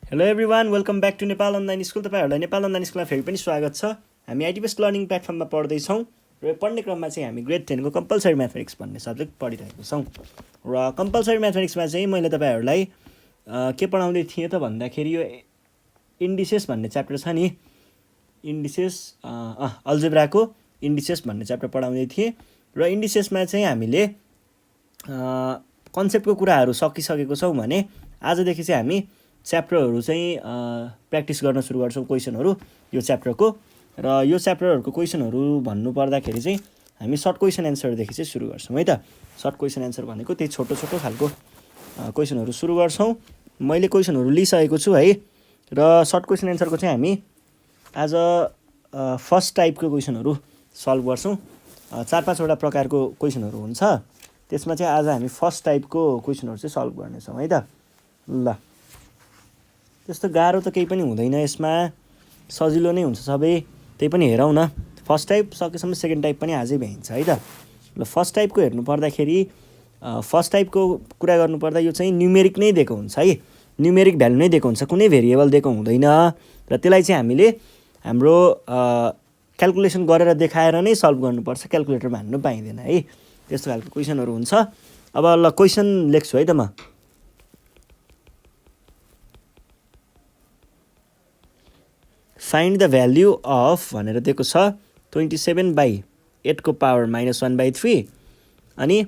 Hello everyone, welcome back to Nepal online school. तपाईँहरूलाई Nepal online स्कुलमा फेरि पनि स्वागत छ। हामी आइटी बेस्ड लर्निङ प्लेटफर्ममा पढ्दैछौँ र यो पढ्ने क्रममा चाहिँ हामी ग्रेड 10 को कम्पलसरी म्याथमेटिक्स भन्ने सब्जेक्ट पढिरहेको छौँ। र कम्पलसरी म्याथमेटिक्समा चाहिँ मैले तपाईँहरूलाई के पढाउँदै थिएँ त भन्दाखेरि यो इन्डिसेस भन्ने च्याप्टर छ नि, इन्डिसेस अल्जेब्राको इन्डिसेस भन्ने च्याप्टर पढाउँदै थिएँ। र इन्डिसेसमा चाहिँ हामीले कन्सेप्टको कुराहरू सकिसकेको छौँ भने आजदेखि चाहिँ हामी च्याप्टरहरू चाहिँ प्र्याक्टिस गर्न सुरु गर्छौँ, क्वेसनहरू यो च्याप्टरको। र यो च्याप्टरहरूको क्वेसनहरू भन्नुपर्दाखेरि चाहिँ हामी सर्ट क्वेसन एन्सरदेखि चाहिँ सुरु गर्छौँ है त। सर्ट क्वेसन एन्सर भनेको त्यही छोटो छोटो खालको क्वेसनहरू सुरु गर्छौँ। मैले क्वेसनहरू लिइसकेको छु है। र सर्ट क्वेसन एन्सरको चाहिँ हामी आज फर्स्ट टाइपको क्वेसनहरू सल्भ गर्छौँ। 4-5वटा प्रकारको क्वेसनहरू हुन्छ, त्यसमा चाहिँ आज हामी फर्स्ट टाइपको क्वेसनहरू चाहिँ सल्भ गर्नेछौँ है त। ल, त्यस्तो गाह्रो त केही पनि हुँदैन, यसमा सजिलो नै हुन्छ सबै। त्यही पनि हेरौँ न, फर्स्ट टाइप सकेसम्म सेकेन्ड टाइप पनि आजै भ्याइन्छ है त। ल, फर्स्ट टाइपको हेर्नु पर्दाखेरि फर्स्ट टाइपको कुरा गर्नुपर्दा यो चाहिँ न्युमेरिक नै दिएको हुन्छ है, न्युमेरिक भ्यालु नै दिएको हुन्छ, कुनै भेरिएबल दिएको हुँदैन। र त्यसलाई चाहिँ हामीले हाम्रो क्यालकुलेसन गरेर देखाएर नै सल्भ गर्नुपर्छ, क्यालकुलेटरमा हान्नु पाइँदैन है। त्यस्तो खालको क्वेसनहरू हुन्छ। अब ल, क्वेसन लेख्छु है त म। फाइन्ड द भ्याल्यु अफ भनेर दिएको छ 27/8 को पावर -1/3 अनि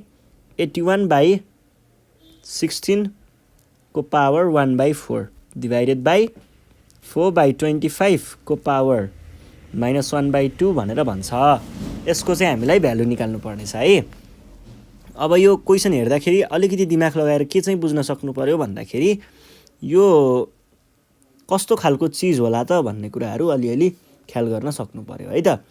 81/16 को पावर 1/4 डिभाइडेड बाई 4/25 को पावर -1/2 भनेर भन्छ। यसको चाहिँ हामीलाई भ्यालु निकाल्नु पर्नेछ है। अब यो क्वेसन हेर्दाखेरि अलिकति दिमाग लगाएर के चाहिँ बुझ्न सक्नु पर्यो भन्दाखेरि यो कस्तो खालको चिज होला त भन्ने कुराहरू अलिअलि ख्याल गर्न सक्नु पर्यो है त।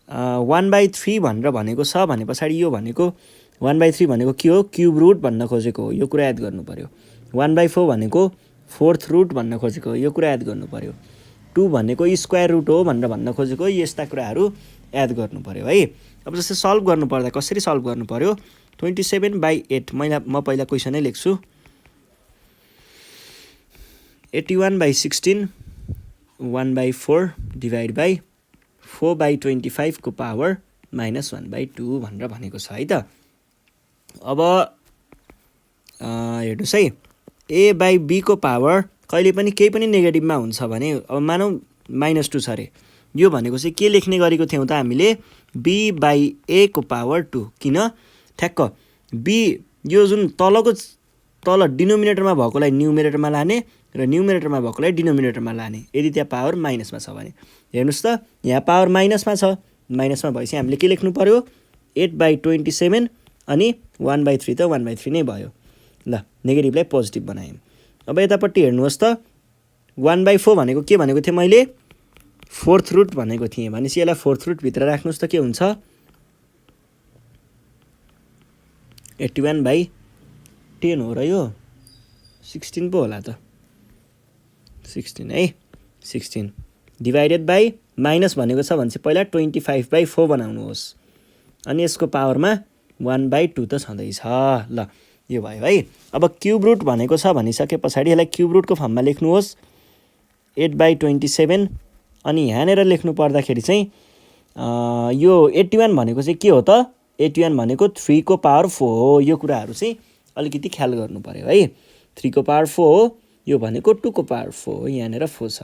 1/3 भनेर भनेको छ भने पछाडि यो भनेको 1/3 भनेको के हो, क्युब रुट भन्न खोजेको हो, यो कुरा याद गर्नु पर्यो। 1/4 भनेको फोर्थ रुट भन्न खोजेको हो, यो कुरा याद गर्नु पर्यो। 2 भनेको स्क्वायर रुट हो भनेर भन्न खोजेको हो, यस्ता कुराहरू याद गर्नु पर्यो है। अब जस्तै सल्भ गर्नुपर्दा कसरी सल्भ गर्नु पर्यो, 27/8 म पहिला क्वेसनै लेख्छु। 81/16 1/4 डिभाइड बाई 4/25 को पावर -1/2 भनेर भनेको छ है त। अब हेर्नुहोस् है, a/b को पावर कहिले पनि केही पनि नेगेटिभमा हुन्छ भने, अब मानौँ -2 छ अरे, यो भनेको चाहिँ के लेख्ने गरेको थियौँ त हामीले, b/a को पावर 2। किन, ठ्याक्क b यो जुन तल डिनोमिनेटरमा भएकोलाई न्युमिनेटरमा लाने र न्युमिनेटरमा भएकोलाई डिनोमिनेटरमा लाने, यदि त्यहाँ पावर माइनसमा छ भने। हेर्नुहोस् त, यहाँ पावर माइनसमा छ, माइनसमा भएपछि हामीले के लेख्नु पर्यो, 8/27 अनि 1/3 त 1/3 नै भयो। ल, नेगेटिभलाई पोजिटिभ बनायौँ। अब यतापट्टि हेर्नुहोस् त, 1/4 भनेको के भनेको थिएँ मैले, फोर्थ रुट भनेको थिएँ, भनेपछि यसलाई फोर्थ रुटभित्र राख्नुहोस् त के हुन्छ, 81/10 हो र यो 16 पो होला त, 16 है, 16 डिभाइडेड बाई माइनस भनेको छ भने चाहिँ पहिला 25/4 बनाउनुहोस् अनि यसको पावरमा 1/2 त छँदैछ। ल, यो भयो है। अब क्युब रुट भनेको छ भनिसके पछाडि यसलाई क्युब रुटको फर्ममा लेख्नुहोस्, 8/27 अनि यहाँनिर लेख्नु पर्दाखेरि चाहिँ यो 81 भनेको चाहिँ के हो त, 81 भनेको 3 को पावर 4 हो। यो कुराहरू चाहिँ अलिकति ख्याल गर्नु पर्यो है। 3 को पावर 4 हो, यो भनेको 2 को पावर 4 हो, यहाँनिर 4 छ,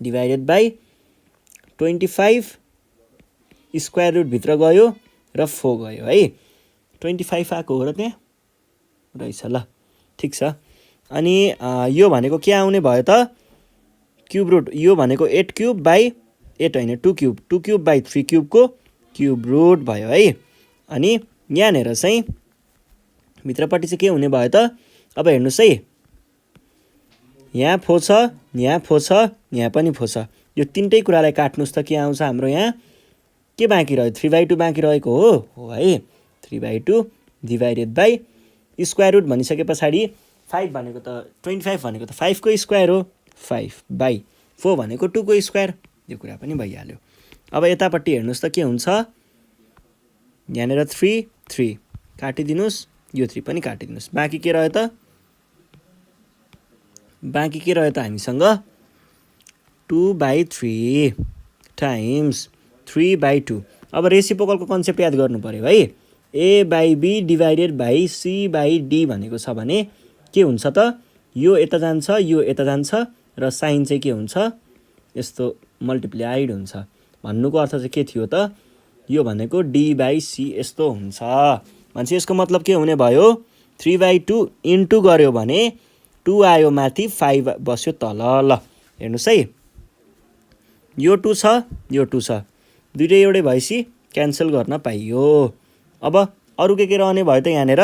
डिभाइडेड बाई 25 स्क्वायर रुटभित्र गयो र 4 गयो है। 25 आएको हो र त्यहाँ रहेछ। ल, ठिक छ। अनि यो भनेको के आउने भयो त, क्युब रुट, यो भनेको 8³/8 होइन, 2³ क्युबको क्युब रुट भयो है। अनि यहाँनिर चाहिँ भित्रपट्टि चाहिँ के हुने भयो त, अब हेर्नुहोस् है, यहाँ 4 छ, यहाँ 4 छ, यहाँ पनि 4 छ, यो तिनटै कुरालाई काट्नुहोस् त के आउँछ हाम्रो, यहाँ के बाँकी रह्यो, 3/2 बाँकी रहेको हो है। 3/2 डिभाइडेड बाई स्क्वायर रुट भनिसके पछाडि 5 भनेको त 25 भनेको त 5 को स्क्वायर हो, 5/4 भनेको 2 को स्क्वायर, यो कुरा पनि भइहाल्यो। अब यतापट्टि हेर्नुहोस् त के हुन्छ, यहाँनिर 3 काटिदिनुहोस्, यो 3 पनि काटिदिनुहोस्, बाँकी के रह्यो त बाँकी के रह्यो त हामीसँग 2/3 टाइम्स 3/2। अब रेसिप्रोकलको कन्सेप्ट याद गर्नु पऱ्यो है। A/B डिभाइडेड बाई C/D भनेको छ भने के हुन्छ त, यो यता जान्छ यो यता जान्छ र साइन चाहिँ के हुन्छ, यस्तो मल्टिप्लाइड हुन्छ। भन्नुको अर्थ चाहिँ के थियो त, यो भनेको D/C यस्तो हुन्छ भनेपछि यसको मतलब के हुने भयो, 3/2 इन्टु गर्यो भने 2 आयो माथि 5 बस्यो तल। ल हेर्नुहोस् है, यो 2 छ यो 2 छ, दुइटै एउटै भएपछि क्यान्सल गर्न पाइयो। अब अरू के रहने भयो त यहाँनिर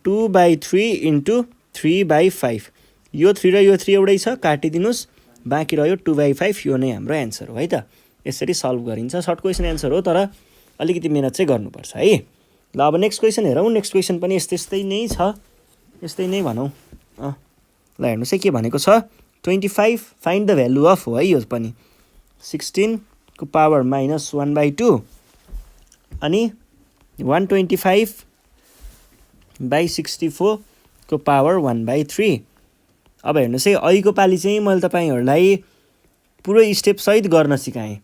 2/3 इन्टु 3/5, यो 3 र यो 3 एउटै छ, काटिदिनुहोस्, बाँकी रह्यो 2/5। यो नै हाम्रो एन्सर हो है त। यसरी सल्भ गरिन्छ। सर्ट क्वेसन एन्सर हो, तर अलिकति मिहिनेत चाहिँ गर्नुपर्छ है। ल अब नेक्स्ट क्वेसन हेरौँ। नेक्स्ट क्वेसन पनि यस्तै नै छ, यस्तै नै भनौँ। ल हेर्नुहोस् है के भनेको छ, 25 फाइन्ड द भ्यालु अफ हो है, यो पनि 16 को पावर -1/2 अनि 125/64 को पावर 1/3। अब हेर्नुहोस् है, अहिलेको पालि चाहिँ मैले तपाईँहरूलाई पुरै स्टेप सहित गर्न सिकाएँ।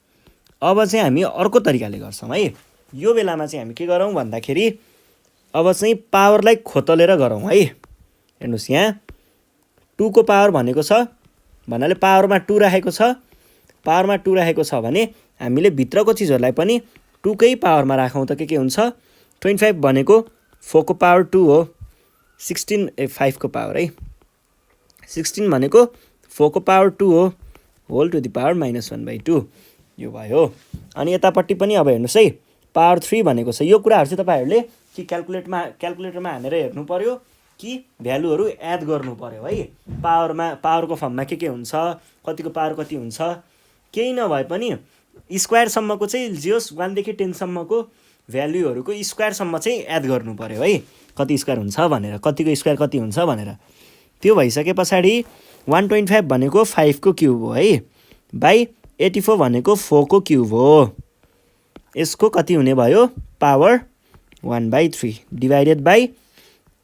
अब चाहिँ हामी अर्को तरिकाले गर्छौँ है। यो बेलामा चाहिँ हामी के गरौँ भन्दाखेरि अब चाहिँ पावरलाई खोतलेर गरौँ है। हेर्नुहोस् यहाँ 2 को पावर भनेको छ भन्नाले पावरमा 2 राखेको छ, पावरमा 2 राखेको छ भने हामीले भित्रको चिजहरूलाई पनि 2 कै पावरमा राखौँ त के हुन्छ, 25 भनेको 4 को पावर 2 हो, 5 को पावर है, 16 भनेको 4 को पावर 2 हो, होल टु द पावर -1/2 यो भयो। अनि यतापट्टि पनि अब हेर्नुहोस् है, पावर 3 भनेको छ। यो कुराहरू चाहिँ तपाईँहरूले कि क्यालकुलेटरमा हानेर हेर्नु पर्यो कि भ्यालुहरू एड गर्नु पर्यो है। पावरको फर्ममा के हुन्छ, कतिको पावर कति हुन्छ, केही नभए पनि स्क्वायरसम्मको चाहिँ जे होस् 1 देखि 10 सम्मको भ्यालुहरूको स्क्वायरसम्म चाहिँ एड गर्नु पर्यो है, कति स्क्वायर हुन्छ भनेर, कतिको स्क्वायर कति हुन्छ भनेर। त्यो भइसके पछाडि 125 भनेको 5 को क्युब हो है, बाई 84 भनेको 4 को क्युब हो, यसको कति हुने भयो पावर 1/3 डिभाइडेड बाई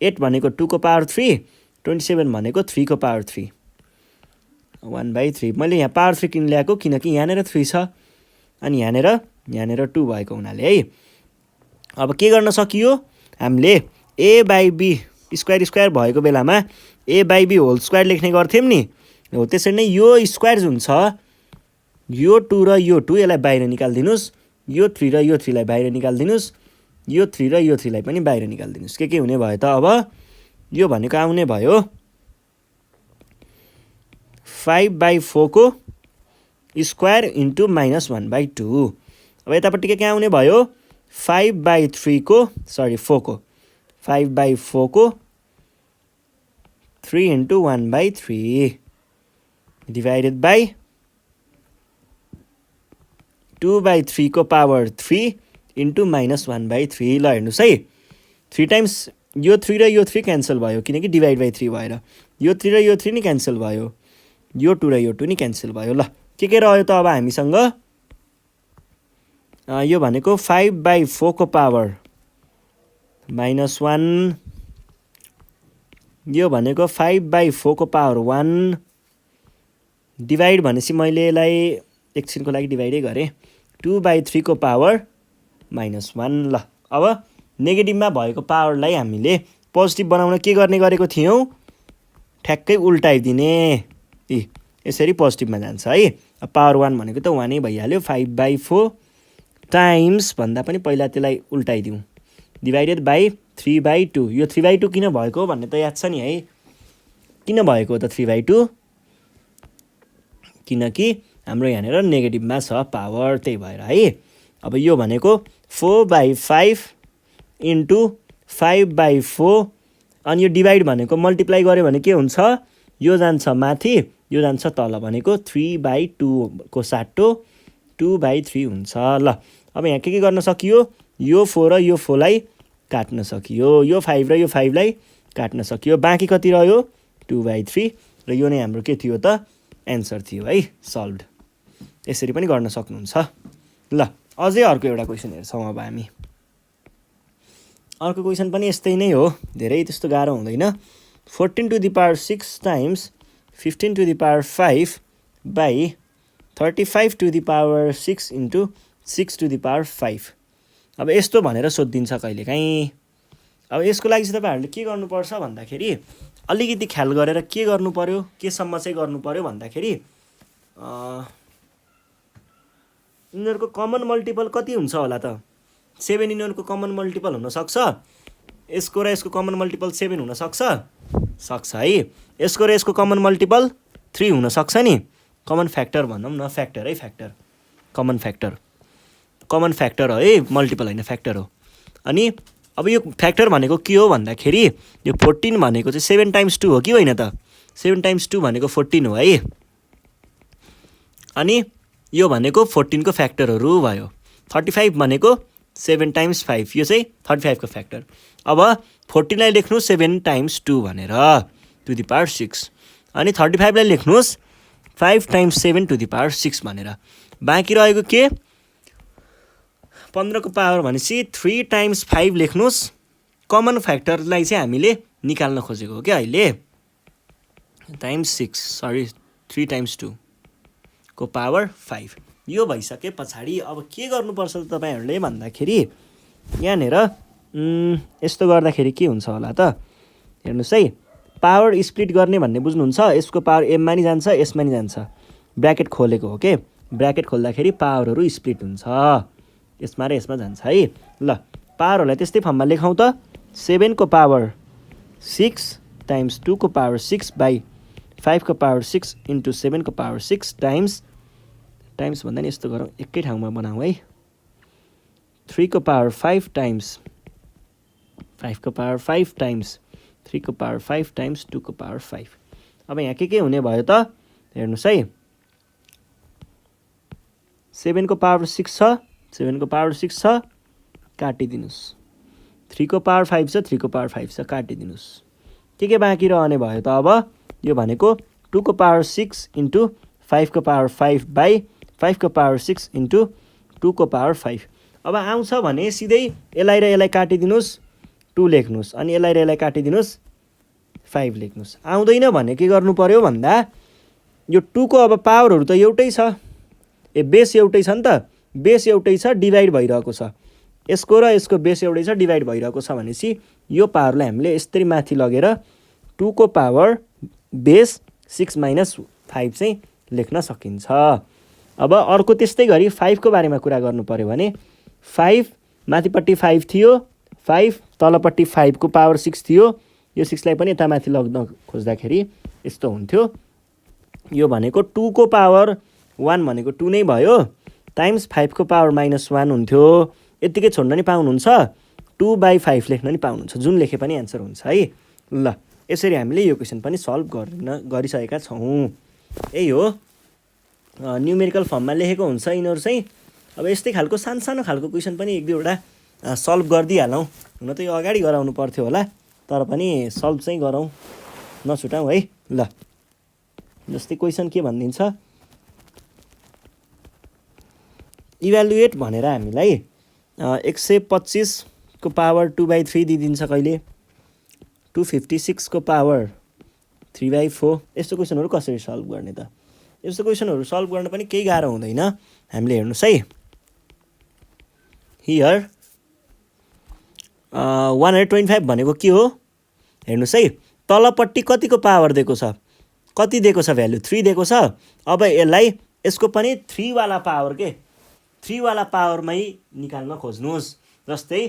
8 भनेको 2 को पावर 3, 27 भनेको 3 को पावर 3, 1/3। मैले यहाँ पावर 3 किन ल्याएको किनकि यहाँनिर 3 छ अनि यहाँनिर 2 भएको हुनाले है। अब के गर्न सकियो हामीले, A/B स्क्वायर भएको बेलामा A/B होल स्क्वायर लेख्ने गर्थ्यौँ नि, हो त्यसरी नै यो स्क्वायर जुन छ, यो 2 र यो 2 यसलाई बाहिर निकालिदिनुहोस्, यो 3 र यो 3 लाई बाहिर निकालिदिनुहोस्, यो 3 र यो 3 लाई पनि बाहिर निकालिदिनुहोस्। के हुने भयो त, अब यो भनेको आउने भयो 5/4 को स्क्वायर इन्टु -1/2। अब यतापट्टि के आउने भयो 5/3 को 4 को 5/4 को 3 इन्टु 1/3 डिभाइडेड बाई 2/3 को पावर 3 इन्टु -1/3। ल हेर्नुहोस् है, 3 टाइम्स यो 3 र यो 3 क्यान्सल भयो किनकि डिभाइड बाई 3 भएर, यो 3 र यो 3 नि क्यान्सल भयो, यो 2 र यो 2 नि क्यान्सल भयो। ल के रह्यो त अब हामीसँग, यो भनेको 5/4 को पावर -1, यो भनेको 5/4 को पावर 1 डिभाइड भनेपछि मैले यसलाई एकछिनको लागि डिभाइडै गरेँ, 2/3 को पावर -1। ल अब नेगेटिभमा भएको पावरलाई हामीले पोजिटिभ बनाउन के गरेको थियौँ, ठ्याक्कै उल्टाइदिने, यसरी पोजिटिभमा जान्छ है। अब पावर 1 भनेको त 1 नै भइहाल्यो, 5/4 टाइम्स भन्दा पनि पहिला त्यसलाई उल्टाइदिउँ, डिभाइडेड बाई 3/2। यो 3/2 किन भएको भन्ने त याद छ नि है, किन भएको त 3/2, किनकि हाम्रो यहाँनिर नेगेटिभमा छ पावर, त्यही भएर है। अब यो भनेको 4/5 इन्टु 5/4 अनि यो डिभाइड भनेको मल्टिप्लाई गऱ्यो भने के हुन्छ, यो जान्छ माथि यो जान्छ तल भनेको 3/2 को साटो 2/3 हुन्छ। ल अब यहाँ के गर्न सकियो, यो 4 र यो 4 लाई काट्न सकियो, यो 5 र यो 5 लाई काट्न सकियो, बाँकी कति रह्यो 2/3 र यो नै हाम्रो के थियो त एन्सर थियो है, सल्भड। यसरी पनि गर्न सक्नुहुन्छ। ल अझै अर्को एउटा क्वेसन हेर्छौँ अब हामी। अर्को क्वेसन पनि यस्तै नै हो, धेरै त्यस्तो गाह्रो हुँदैन। 14 to the power 6 times 15 to the power 5 by 35 to the power 6 into 6 to the power 5। अब यस्तो भनेर सोधिदिन्छ कहिलेकाहीँ। अब यसको लागि चाहिँ तपाईँहरूले के गर्नुपर्छ भन्दाखेरि अलिकति ख्याल गरेर के गर्नु पर्यो, केसम्म चाहिँ गर्नु पर्यो भन्दाखेरि यिनीहरूको कमन मल्टिपल कति हुन्छ होला त? 7 यिनीहरूको कमन मल्टिपल हुनसक्छ। यसको र यसको कमन मल्टिपल 7 हुनसक्छ, सक्छ है। यसको र यसको कमन मल्टिपल 3 हुनसक्छ नि। कमन फ्याक्टर भनौँ न, फ्याक्टर है, factor, common factor, common factor हो है, मल्टिपल होइन फ्याक्टर हो। अनि अब यो फ्याक्टर भनेको के हो भन्दाखेरि यो 14 भनेको चाहिँ 7 टाइम्स 2 हो कि होइन त? 7 टाइम्स 2 भनेको 14 हो है। अनि यो भनेको 14 को फ्याक्टरहरू भयो। 35 भनेको 7 टाइम्स 5, यो चाहिँ 35 को फ्याक्टर। अब 14 लाई लेख्नुहोस् 7 टाइम्स 2 भनेर टु द पावर 6, अनि 35 लाई लेख्नुहोस् 5 टाइम्स 7 टु द पावर 6 भनेर। बाँकी रहेको के? 15 को पावर भनेपछि 3 टाइम्स 5 लेख्नुहोस्। कमन फ्याक्टरलाई चाहिँ हामीले निकाल्न खोजेको हो क्या अहिले। टाइम्स 6, सरी 3 टाइम्स 2 को पावर 5। यो भइसके पछाडि अब के गर्नुपर्छ त तपाईँहरूले भन्दाखेरि यहाँनिर यस्तो गर्दाखेरि के हुन्छ होला त? हेर्नुहोस् है, पावर स्प्लिट गर्ने भन्ने बुझ्नुहुन्छ? यसको पावर एममा नि जान्छ, यसमा नि जान्छ। ब्र्याकेट खोलेको हो के, ब्र्याकेट खोल्दाखेरि पावरहरू स्प्लिट हुन्छ, यसमा र यसमा जान्छ है। ल, पावरहरूलाई त्यस्तै फर्ममा लेखौँ त। 7 को पावर 6 टाइम्स 2 को पावर 6 बाई 5 को पावर 6 इन्टु 7 को पावर 6 टाइम्स भन्दा नि यस्तो गरौँ, एकै ठाउँमा बनाऊँ है। 3 को पावर 5 टाइम्स 5 को पावर 5 टाइम्स 3 को पावर 5 टाइम्स 2 को पावर 5। अब यहाँ के हुने भयो त? हेर्नुहोस् है, 7 को पावर 6 छ, 7 को पावर 6 छ, काटिदिनुहोस्। 3 को पावर 5 छ, 3 को पावर 5 छ, काटिदिनुहोस्। के बाँकी रहने भयो त? अब यो भनेको 2 को पावर 6 इन्टु 5 को पावर 5 बाई 5 को पावर 6 इन्टु 2 को पावर 5। अब आउँछ भने सिधै यसलाई र यसलाई काटिदिनुहोस्, 2 लेख्नुहोस्, अनि यसलाई र यसलाई काटिदिनुहोस्, 5 लेख्नुहोस्। आउँदैन भने के गर्नु पर्यो भन्दा यो 2 को अब पावरहरू त एउटै छ, बेस एउटै छ नि त, बेस एउटै छ, डिभाइड भइरहेको छ। यसको र यसको बेस एउटै छ, डिभाइड भइरहेको छ भनेपछि यो पावरलाई हामीले यसरी माथि लगेर 2 को पावर बेस 6 माइनस 5 चाहिँ लेख्न सकिन्छ। अब अर्को त्यस्तै गरी 5 को बारेमा कुरा गर्नु पर्यो भने 5 माथिपट्टि 5 थियो, 5 तलपट्टि 5 को पावर 6 थियो। यो 6 लाई पनि यता माथि लग्न खोज्दाखेरि यस्तो हुन्थ्यो। यो भनेको 2 को पावर 1 भनेको 2 नै भयो, टाइम्स 5 को पावर माइनस 1 हुन्थ्यो। यत्तिकै छोड्न नि पाउनुहुन्छ, 2/5 लेख्न नि पाउनुहुन्छ, जुन लेखे पनि एन्सर हुन्छ है। ल, यसरी हामीले यो क्वेसन पनि सल्भ गरिसकेका छौँ। यही हो, न्युमेरिकल फर्ममा लेखेको हुन्छ यिनीहरू चाहिँ। अब यस्तै खालको सानो खालको क्वेसन पनि 1-2वटा सल्भ गरिदिइहालौँ। हुन त यो अगाडि गराउनु पर्थ्यो होला, तर पनि सल्भ चाहिँ गरौँ, नछुटाउँ है। ल, जस्तै क्वेसन के भनिदिन्छ, इभ्यालुएट भनेर हामीलाई 125 को पावर 2/3 दिइदिन्छ, कहिले 256 को पावर 3/4। यस्तो क्वेसनहरू कसरी सल्भ गर्ने त? यस्तो क्वेसनहरू सल्भ गर्न पनि केही गाह्रो हुँदैन। हामीले हेर्नुहोस् है, हियर 125 भनेको के हो? हेर्नुहोस् है, तलपट्टि कतिको पावर दिएको छ, कति दिएको छ भ्यालु? 3 दिएको छ। अब यसलाई यसको पनि 3 वाला पावर के 3 वाला पावरमै निकाल्न खोज्नुहोस्। जस्तै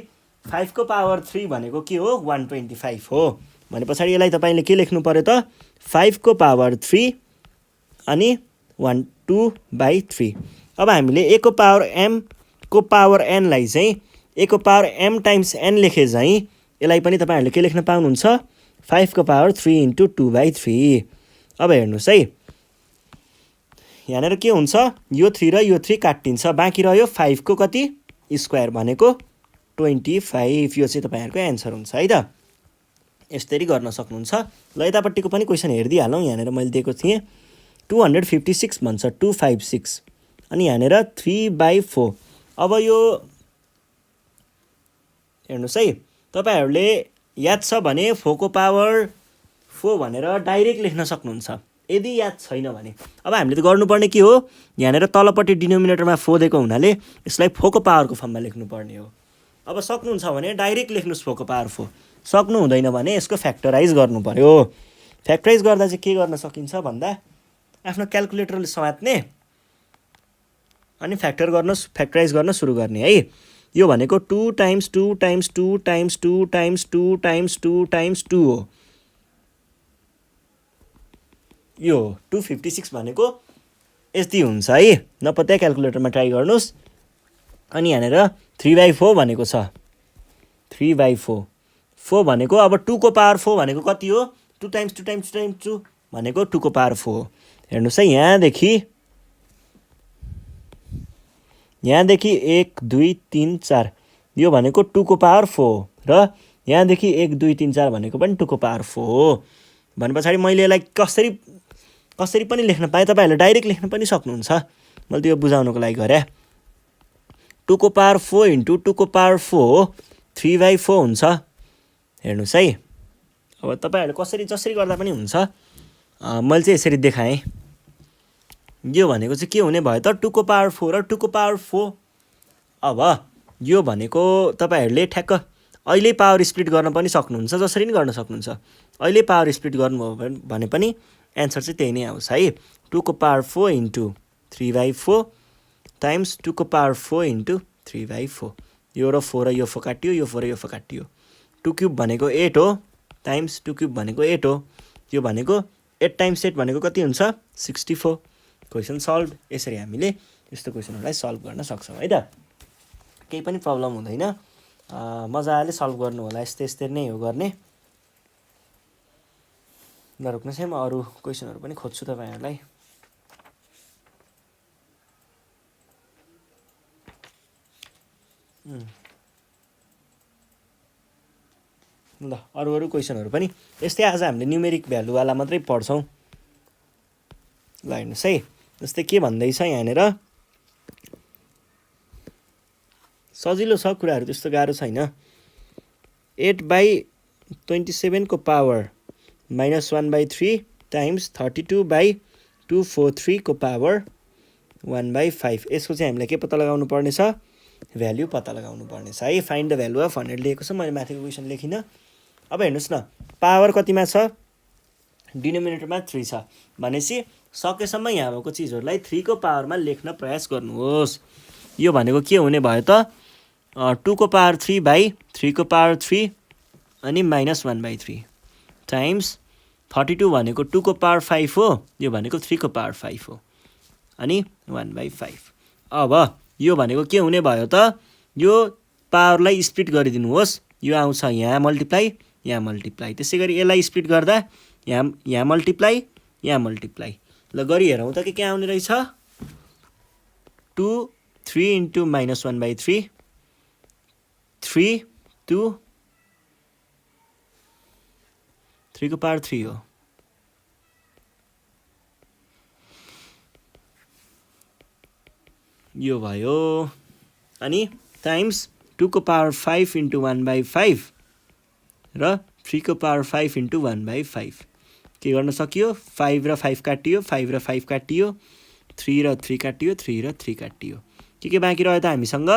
5 को पावर 3 भनेको के हो? 125 हो भने पछाडि यसलाई तपाईँले के लेख्नु पर्यो त? 5 को पावर 3 अनि 1/2/3। अब हामीले a को पावर m को पावर n लाई चाहिँ a को पावर m टाइम्स n लेखे चाहिँ यसलाई पनि तपाईँहरूले के लेख्न पाउनुहुन्छ? 5 को पावर 3 इन्टु 2/3। अब हेर्नुहोस् है, यहाँनिर के हुन्छ? यो 3 र यो 3 काटिन्छ, बाँकी रह्यो 5 को कति स्क्वायर भनेको 25। यो चाहिँ तपाईँहरूको एन्सर हुन्छ है त। यसरी गर्न सक्नुहुन्छ। ल, यतापट्टिको पनि क्वेसन हेरिदिइहालौँ। यहाँनिर मैले दिएको थिएँ 256 भन्छ, 256, अनि यहाँनिर 3/4। अब यो हेर्नुहोस् है, तपाईँहरूले याद छ भने 4 को पावर 4 भनेर डाइरेक्ट लेख्न सक्नुहुन्छ यदि याद छैन भने। अब हामीले त गर्नुपर्ने के हो, यहाँनिर तलपट्टि डिनोमिनेटरमा 4 दिएको हुनाले यसलाई 4 को पावरको फर्ममा लेख्नुपर्ने हो। अब सक्नुहुन्छ भने डाइरेक्ट लेख्नुहोस् 4 को पावर 4, सक्नु हुँदैन भने यसको फ्याक्टराइज गर्नु पर्यो। फ्याक्टराइज गर्दा चाहिँ के गर्न सकिन्छ भन्दा आफ्नो क्याल्कुलेटरले समात्ने अनि फ्याक्टराइज गर्न सुरु गर्ने है। यो भनेको 2 times 2 times 2 times 2 times 2 times 2 times 2 हो। यो 256 भनेको यति हुन्छ है। नपत्या क्याल्कुलेटरमा ट्राई गर्नुहोस्। अनि यहाँनिर 3/4 भनेको छ, 3/4 4 भनेको अब 2 को पावर 4 भनेको कति हो, 2 टाइम्स 2 टाइम्स 2 टाइम्स 2 भनेको 2 को पावर 4 हो। हेर्नुहोस् है, यहाँदेखि 1 2 3 4 यो भनेको 2 को पावर 4 र यहाँदेखि 1 2 3 4 भनेको पनि 2 को पावर 4 हो। भने पछाडि मैले यसलाई कसरी पनि लेख्न पाएँ। तपाईँहरूले डाइरेक्ट लेख्न पनि सक्नुहुन्छ, मैले त्यो बुझाउनको लागि गरेँ। 2 को पावर 4 इन्टु 2 को पावर 4 3/4 हुन्छ। हेर्नुहोस् है, अब तपाईँहरूले जसरी गर्दा पनि हुन्छ। मैले चाहिँ यसरी देखाएँ। यो भनेको चाहिँ के हुने भयो त, 2 को पावर 4 र 2 को पावर 4। अब यो भनेको तपाईँहरूले ठ्याक्क अहिले पावर स्प्लिट गर्न पनि सक्नुहुन्छ, जसरी नि गर्न सक्नुहुन्छ। अहिले पावर स्प्लिट गर्नुभयो भने पनि एन्सर चाहिँ त्यही नै आउँछ है। 2 को पावर 4 इन्टु 3/4 टाइम्स 2 को पावर 4 इन्टु 3/4। यो र 4 र यो 4 काटियो, यो 4 र यो 4 काटियो। 2 क्युब भनेको 8 हो, टाइम्स 2 क्युब भनेको 8 हो। यो भनेको 8 टाइम्स 8 भनेको कति हुन्छ, 64। Question solve. यसरी हामीले यस्तो क्वेसनहरूलाई सल्भ गर्न सक्छौँ है त। केही पनि प्रब्लम हुँदैन, मजाले सल्भ गर्नु होला। यस्तै नै हो गर्ने। नरोक्नुहोस् है, म अरू क्वेसनहरू पनि खोज्छु तपाईँहरूलाई। ल अरू क्वेसनहरू पनि यस्तै। आज हामीले न्युमेरिक भ्यालुवाला मात्रै पढ्छौँ। ल हेर्नुहोस् है, जस्तै के भन्दैछ यहाँनिर, सजिलो छ कुराहरू, त्यस्तो गाह्रो छैन। 8/27 को पावर -1/3 टाइम्स 32/243 को पावर 1/5। यसको चाहिँ हामीलाई के पत्ता लगाउनु पर्ने छ, भ्याल्यु पत्ता लगाउनु पर्ने छ है। फाइन्ड द भ्यालु अफ 100 लेखेको छ, मैले माथिको क्वेसन लेखिनँ। अब हेर्नुहोस् न, पावर कतिमा छ, डिनोमिनेटरमा 3 छ भनेपछि सकेसम्म यहाँ भएको चिजहरूलाई 3 को पावरमा लेख्न प्रयास गर्नुहोस्। यो भनेको के हुने भयो त, 2 को पावर 3/3 को पावर 3 अनि -1/3 टाइम्स 32 भनेको 2 को पावर 5 हो, यो भनेको 3 को पावर 5 हो अनि 1/5। अब यो भनेको के हुने भयो त, यो पावरलाई स्प्लिट गरिदिनुहोस्। यो आउँछ यहाँ मल्टिप्लाई, यहाँ मल्टिप्लाई। त्यसै गरी यसलाई स्प्लिट गर्दा यहाँ मल्टिप्लाई, यहाँ मल्टिप्लाई। ल गरी हेरौँ त के आउने रहेछ, 2 3 इन्टु -1/3 3 2 3 को पावर 3 हो। यो भयो अनि टाइम्स 2 को पावर 5 इन्टु 1/5 र 3 को पावर 5 इन्टु 1/5। के गर्न सकियो, 5 र 5 काटियो, 5 र 5 काटियो, 3 र 3 काटियो, 3 र 3 काटियो। के बाँकी रह्यो त हामीसँग,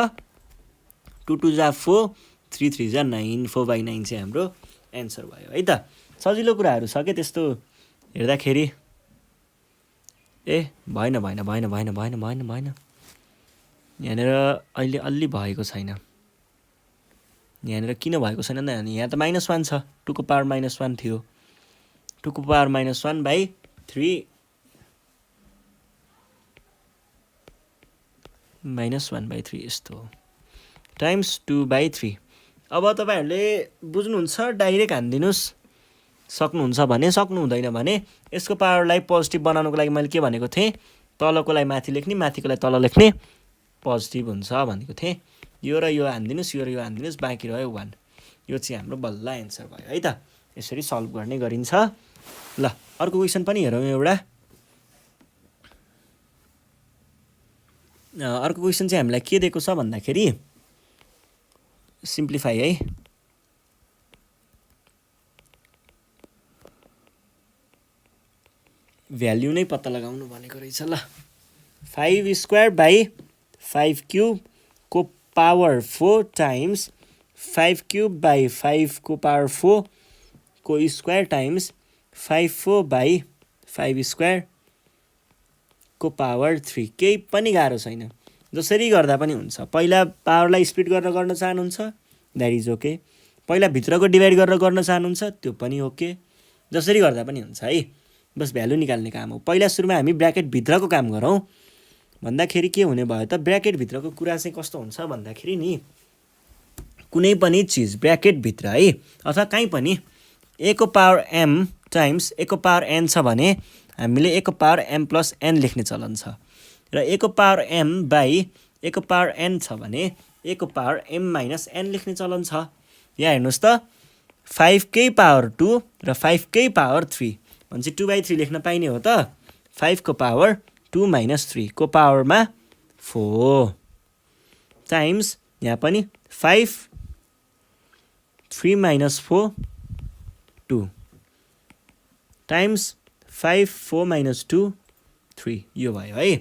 2 2 जा 4, 3 3 जा 9, 4/9 चाहिँ हाम्रो एन्सर भयो है त। सजिलो कुराहरू छ के, त्यस्तो हेर्दाखेरि भएन। यहाँनिर अहिले अलि भएको छैन। यहाँनिर किन भएको छैन, यहाँ त -1 छ, 2 को पावर -1 थियो। 2 को पावर -1/3 -1/3 यस्तो हो, टाइम्स 2/3। अब तपाईँहरूले बुझ्नुहुन्छ, डाइरेक्ट हानिदिनुहोस्। सक्नुहुन्छ भने, सक्नु हुँदैन भने यसको पावरलाई पोजिटिभ बनाउनको लागि मैले के भनेको थिएँ, तलकोलाई माथि लेख्ने, माथिकोलाई तल लेख्ने, पोजिटिभ हुन्छ भनेको थिएँ। यो र यो हानिदिनुहोस्, यो र यो हानिदिनुहोस्, बाँकी रह्यो 1। यो चाहिँ हाम्रो बल्ल एन्सर भयो है त। यसरी सल्भ गर्ने गरिन्छ। ल अर्को क्वेसन पनि हेरौँ एउटा। अर्को क्वेसन चाहिँ हामीलाई के दिएको छ भन्दाखेरि सिम्प्लिफाई है। भ्याल्यु नै पत्ता लगाउनु भनेको रहेछ ल 5 स्क्वायर बाई 5 क्युब को पावर 4 टाइम्स 5 क्युब बाई 5 को पावर 4 को स्क्वायर टाइम्स 5 बाई 5 स्क्वायर को पावर 3 केही पनि गाह्रो छैन जसरी गर्दा पनि हुन्छ पहिला पावरलाई स्प्लिट गरेर गर्न चाहनुहुन्छ द्याट इज ओके पहिला भित्रको डिभाइड गरेर गर्न चाहनुहुन्छ त्यो पनि ओके जसरी गर्दा पनि हुन्छ है बस भ्यालु निकाल्ने काम हो पहिला सुरुमा हामी ब्र्याकेट भित्रको काम गरौँ भन्दाखेरि के हुने भयो त ब्र्याकेट भित्रको कुरा चाहिँ कस्तो हुन्छ भन्दाखेरि नि कुनै पनि चीज ब्र्याकेट भित्र है अथवा कहीँ पनि a को पावर m टाइम्स a को पावर n छ भने हामीले a को पावर m प्लस n लेख्ने चलन छ र a को पावर m बाई a को पावर n छ भने a को पावर m माइनस n लेख्ने चलन छ यहाँ हेर्नुहोस् त 5 कै पावर 2 र 5 कै पावर 3 भने 2/3 लेख्न पाइने हो त 5 को पावर 2 माइनस 3 को पावरमा 4 टाइम्स यहाँ पनि 5 3 माइनस 4 2 टाइम्स 5 4 माइनस 2 3 यो भयो है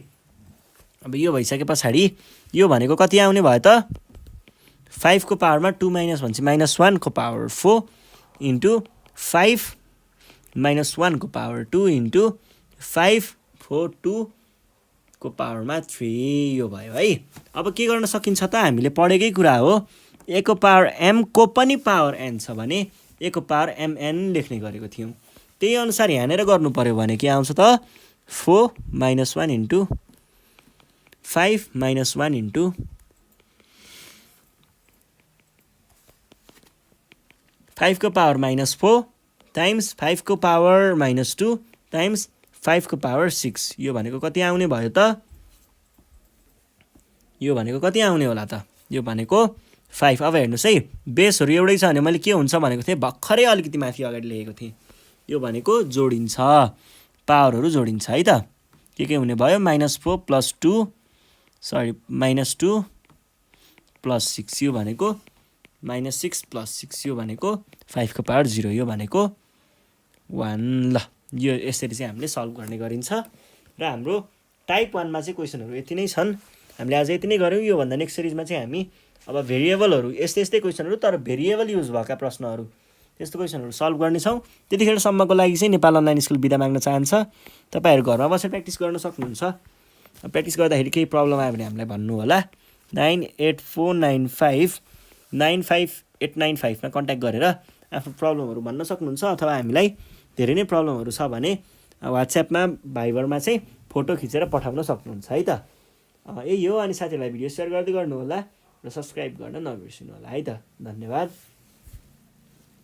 अब यो भइसके पछाडि यो भनेको कति आउने भयो त 5 को पावरमा 2 माइनस भनेपछि माइनस 1 को पावर 4 इन्टु 5 माइनस 1 को पावर 2 इन्टु 5 4 2 को पावरमा 3 यो भयो है अब के गर्न सकिन्छ त हामीले पढेकै कुरा हो a को पावर m को पनि पावर n छ भने a को पावर mn लेख्ने गरेको थियौँ त्यही अनुसार यहाँनिर गर्नु पर्यो भने के आउँछ त 4 माइनस 1 इन्टु 5 माइनस 1 इन्टु 5 को पावर माइनस 4 टाइम्स 5 को पावर माइनस 2 टाइम्स 5 को पावर 6 यो भनेको कति आउने भयो त यो भनेको कति आउने होला त यो भनेको 5 अब हेर्नुहोस् है बेसहरू एउटै छ भने मैले के हुन्छ भनेको थिएँ भर्खरै अलिकति माथि अगाडि लेखेको थिएँ यो भनेको जोडिन्छ पावरहरू जोडिन्छ है त के हुने भयो minus 4 plus 2 sorry minus 2 plus 6 यो भनेको माइनस 6 प्लस 6 यो भनेको 5 को पावर 0 यो भनेको 1 ल यो यसरी चाहिँ हामीले सल्भ गर्ने गरिन्छ र हाम्रो टाइप 1 मा चाहिँ क्वेसनहरू यति नै छन् हामीले आज यति नै गर्यौँ यो भन्दा नेक्स्ट सिरिजमा चाहिँ हामी अब भेरिएबलहरू यस्तै क्वेसनहरू तर भेरिएबल युज भएका प्रश्नहरू त्यस्तो क्वेसनहरू सल्भ गर्नेछौँ त्यतिखेरसम्मको लागि चाहिँ नेपाल अनलाइन स्कुल बिदा माग्न चाहन्छ तपाईहरु घरमा बसेर प्र्याक्टिस गर्न सक्नुहुन्छ प्र्याक्टिस गर्दाखेरि केही प्रब्लम आयो भने हामीलाई भन्नु होला 9849595895 मा कन्ट्याक्ट गरेर आफ्नो प्रब्लमहरू भन्न सक्नुहुन्छ अथवा हामीलाई धेरै नै प्रब्लमहरू छ भने WhatsApp मा भाइबरमा चाहिँ फोटो खिचेर पठाउन सक्नुहुन्छ है त यही हो अनि साथीहरुलाई भिडियो शेयर गर्दै गर्नु होला र सब्स्क्राइब गर्न नबिर्सिनु होला है त धन्यवाद।